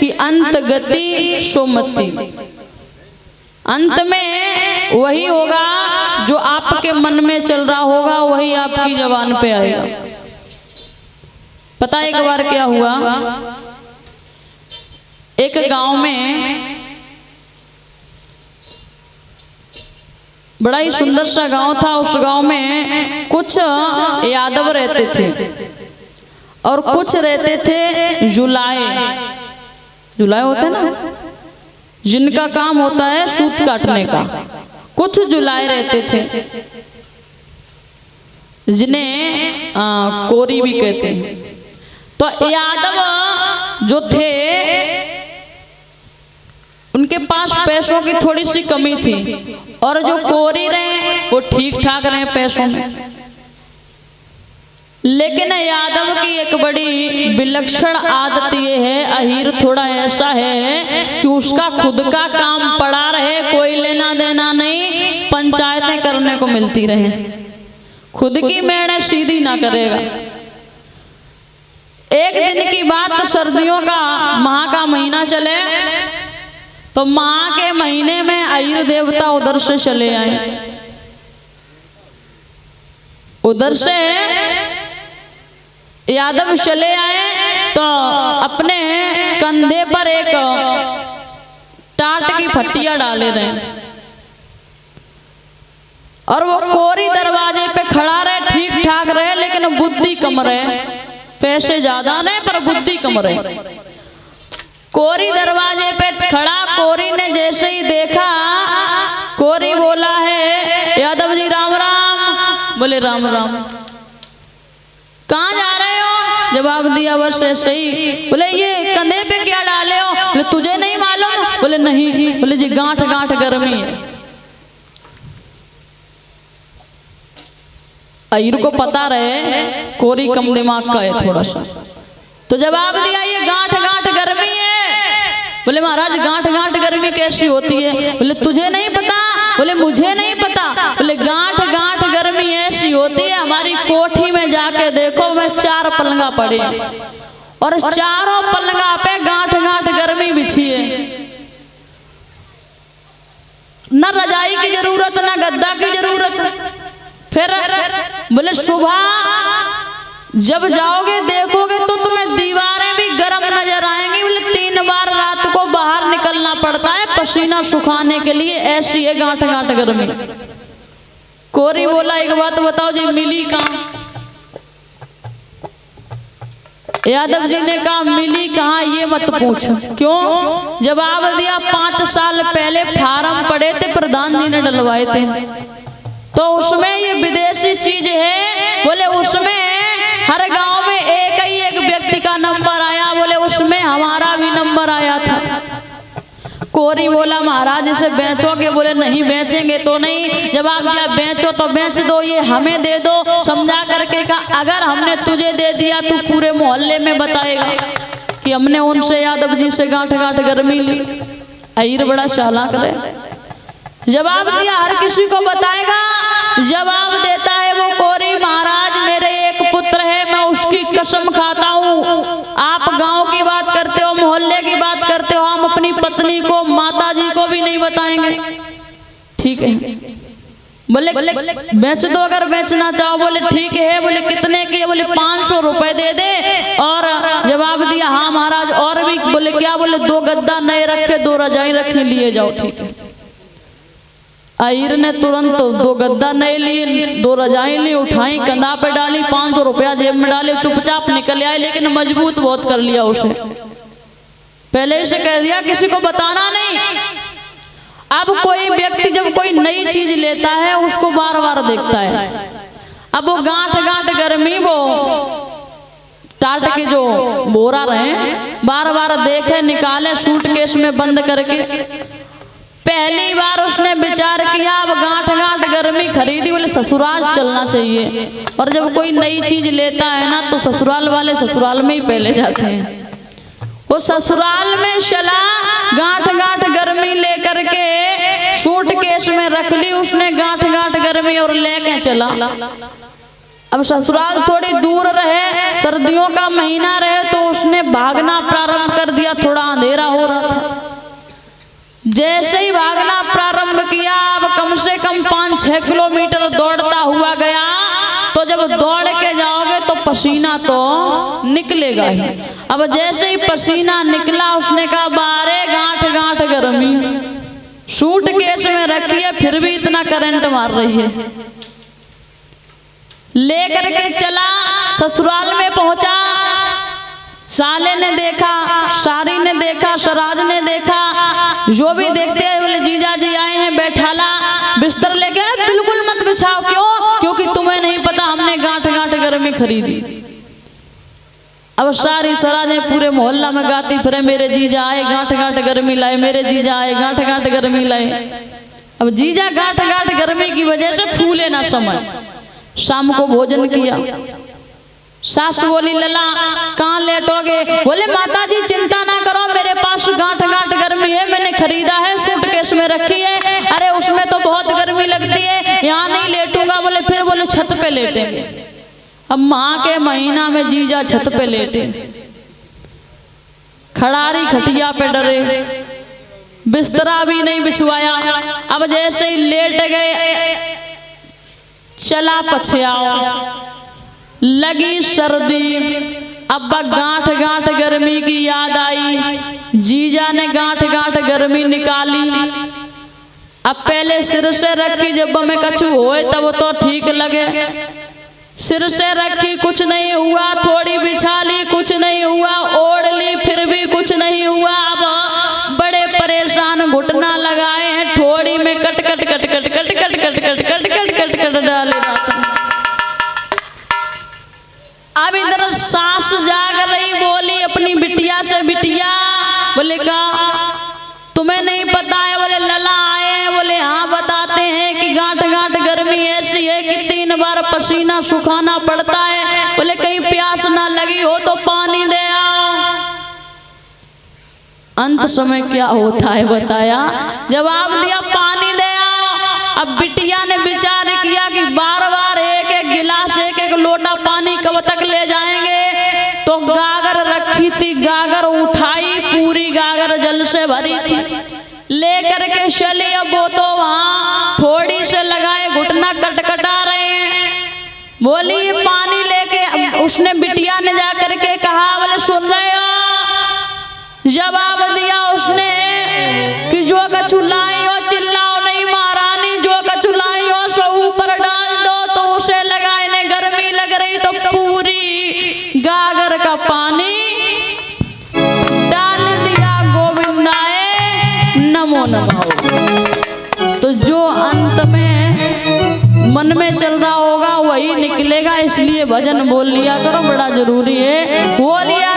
कि अंत गति सुमति, अंत में वही होगा जो आपके मन में चल रहा होगा, वही आपकी जबान पे आएगा। पता एक बार क्या हुआ, एक गांव में बड़ा ही सुंदर सा गांव था। उस गांव में कुछ यादव रहते थे और कुछ रहते थे जुलाए। जुलाए होते ना, जिनका काम होता है सूत काटने का। कुछ जुलाए रहते थे जिन्हें कोरी भी कहते हैं। तो यादव जो थे उनके पास पैसों की थोड़ी सी कमी थी, और जो कोरी रहे वो ठीक ठाक रहे पैसों में। लेकिन यादव की एक बड़ी विलक्षण आदत ये है, अहीर थोड़ा ऐसा है कि उसका खुद का काम पड़ा रहे, कोई लेना देना नहीं, पंचायतें करने को मिलती रहे, खुद की मेहनत सीधी ना करेगा। एक दिन की बात, सर्दियों का माह का महीना चले, तो माह के महीने में अहीर देवता उधर से चले आए। उधर से यादव चले आए तो अपने कंधे पर एक टाट की फट्टियां डाले रहे, और वो कोरी दरवाजे पे खड़ा रहे, ठीक ठाक रहे, लेकिन बुद्धि कम रहे। पैसे ज्यादा नहीं पर बुद्धि कम रहे। कोरी दरवाजे पे खड़ा, कोरी ने जैसे ही देखा, कोरी बोला है यादव जी राम राम। बोले राम राम। कहाँ जा रहे हो? जवाब दिया वर्ष सही। बोले ये कंधे पे क्या डाले हो? बोले तुझे नहीं मालूम? बोले नहीं। बोले जी गांठ गांठ गर्मी है। अहीर को पता रहे कोरी कम दिमाग का है थोड़ा सा, तो जवाब दिया ये गांठ गांठ गर्मी है। बोले महाराज गांठ गांठ गर्मी कैसी होती है? बोले तुझे नहीं पता? बोले मुझे नहीं पता। बोले गांठ गांठ गर्मी ऐसी होती है, हमारी कोठी में जाके देखो, मैं 4 पलंगा पड़े और चारों पलंगा पे गांठ गांठ गर्मी बिछी है। न रजाई की जरूरत, न गद्दा की जरूरत। फिर बोले सुबह जब जाओगे देखोगे तो तुम्हें दीवारें भी गर्म नजर आएंगी। बोले 3 बार रात को बाहर निकलना पड़ता है पसीना सुखाने के लिए, ऐसी है गांठ गांठ गर्मी। कोरी बोला एक बात बताओ जी, मिली कहाँ? यादव जी ने कहा मिली कहाँ ये मत पूछ। क्यों? जवाब दिया 5 साल पहले फार्म पड़े थे, प्रधान जी ने डलवाए थे, तो उसमें ये विदेशी चीज है। बोले उसमें हर गांव में एक व्यक्ति का नंबर आया। बोले उसमें हमारा भी नंबर आया था। कोरी बोला महाराज इसे बेचोगे? बोले नहीं बेचेंगे तो नहीं। जवाब दिया बेचो तो बेच दो, ये हमें दे दो। समझा करके कहा अगर हमने तुझे दे दिया तो पूरे मोहल्ले में बताएगा कि हमने उनसे यादव जी से गांठ गांठ गर्मी ली। अहीर बड़ा चालाक रहे। जवाब दिया हर किसी को बताएगा। जवाब देता है वो कोरी महाराज मेरे एक पुत्र है, मैं उसकी कसम खाता हूँ। आप गांव की बात करते हो, मोहल्ले की बात करते हो, हम अपनी पत्नी को, माता जी को भी नहीं बताएंगे। ठीक है। बोले बेच दो अगर बेचना चाहो। बोले ठीक है। बोले कितने की? बोले 500 रुपए दे दे। और जवाब दिया हाँ महाराज और भी। बोले क्या? बोले 2 गद्दा नए रखे, 2 रजाई रखे, लिए जाओ। ठीक है। अहीर ने तुरंत 2 गद्दा नए लिए, 2 रजाई ली, उठाई, कंधा पे डाली, 500 रुपया जेब में डाले, चुपचाप निकल आए। लेकिन मजबूत बहुत कर लिया उसे। पहले से कह दिया किसी को बताना नहीं। अब कोई व्यक्ति जब कोई नई चीज लेता है उसको बार बार देखता है। अब वो गांठ गांठ गर्मी, वो टाट के जो बोरा रहे, बार बार देखे, निकाले सूटकेस में बंद करके। पहली बार उसने विचार किया अब गांठ गांठ गर्मी खरीदी, बोले ससुराल चलना चाहिए। और जब कोई नई चीज लेता है ना तो ससुराल वाले ससुराल में ही पहले जाते हैं। वो ससुराल में चला, गांठ गांठ गर्मी लेकर के सूटकेस में रख ली उसने गांठ गांठ गर्मी और लेके चला। अब ससुराल थोड़ी दूर रहे, सर्दियों का महीना रहे, तो उसने भागना प्रारंभ कर दिया। थोड़ा अंधेरा हो रहा था। जैसे ही भागना प्रारंभ किया, अब कम से कम 5-6 किलोमीटर दौड़ता हुआ गया। तो जब दौड़ के जाओगे तो पसीना तो निकलेगा ही। अब जैसे ही पसीना निकला, उसने कहा बारे गांठ गांठ गर्मी, सूटकेस में रखी है फिर भी इतना करंट मार रही है। लेकर के चला, ससुराल में पहुंचा। साले ने देखा, सारी ने देखा, सराज ने देखा, जो भी देखते हैं बोले जीजा जी आए हैं, बैठाला, बिस्तर लेके बिल्कुल मत बिछाओ। क्यों? क्योंकि तुम्हें नहीं पता हमने गांठ गांठ गर्मी खरीदी। अब सारी सराजें पूरे मोहल्ला में गाती फिरे, मेरे जीजा आए गांठ गांठ गर्मी लाए, मेरे जीजा आए गांठ गांठ गर्मी लाए। अब जीजा गांठ गांठ गर्मी की वजह से फूले ना समय। शाम को भोजन किया। सास बोली लला कहाँ लेटोगे? बोले माता जी चिंता ना करो, मेरे पास गांठ गांठ गर्मी है, मैंने खरीदा है, सूटकेस में रखी है। अरे उसमें तो बहुत गर्मी लगती है, यहाँ नहीं लेटूंगा। बोले फिर बोले छत पे लेटेंगे। अब माँ के महीना में जीजा छत पे लेटे, खड़ारी खटिया पे डरे, बिस्तरा भी नहीं बिछवाया। अब जैसे ही लेट गए, चला पछयाओ, लगी सर्दी। अब गांठ गांठ गर्मी की याद आई। जीजा ने गांठ गांठ गर्मी निकाली। अब पहले सिर से रखी, जब में कछु होए तब तो ठीक लगे। सिर से रखी, कुछ नहीं हुआ। थोड़ी बिछा ली, कुछ नहीं हुआ। ओढ़ ली, फिर भी कुछ नहीं हुआ। अब बड़े परेशान, घुटना लगाए हैं, थोड़ी में cut cut cut cut cut cut cut cut cut cut cut cut cut डाले जाता। अब इधर सास जाग रही, बोली अपनी बिटिया से, बिटिया बोले का तुम्हें नहीं पता है? बोले लला आए हैं। बोले हाँ बताते हैं कि गांठ गांठ गर्मी ऐसी है कि 3 बार पसीना सुखाना पड़ता है। बोले कहीं प्यास ना लगी हो तो पानी दे आओ। अंत समय क्या होता है बताया, जवाब दिया पानी दे आओ। अब बिटिया ने विचार किया कि बार बार एक एक गिलास, एक एक लोटा पानी कब तक ले जाएंगे। तो गागर रखी थी, गागर उठाई, पूरी गागर जल से भरी थी, लेकर के चली। अब वो तो वहां थोड़ी से लगाए, घुटना कटकटा रहे हैं। बोली ये पानी लेके, उसने बिटिया ने जाकर के कहा, बोले सुन रहे हो? जवाब दिया उसने कि जो कछु लाई हो चिल्लाओ नहीं महारानी, जो कछु लाई हो सो ऊपर डाल दो। तो उसे लगाए ने गर्मी लग रही, तो पूरी गागर का पानी डाल दिया। गोविंदाए नमो नमः। तो जो अंत में मन में चल रहा होगा वही निकलेगा, इसलिए भजन बोल लिया करो, बड़ा जरूरी है। बोलिया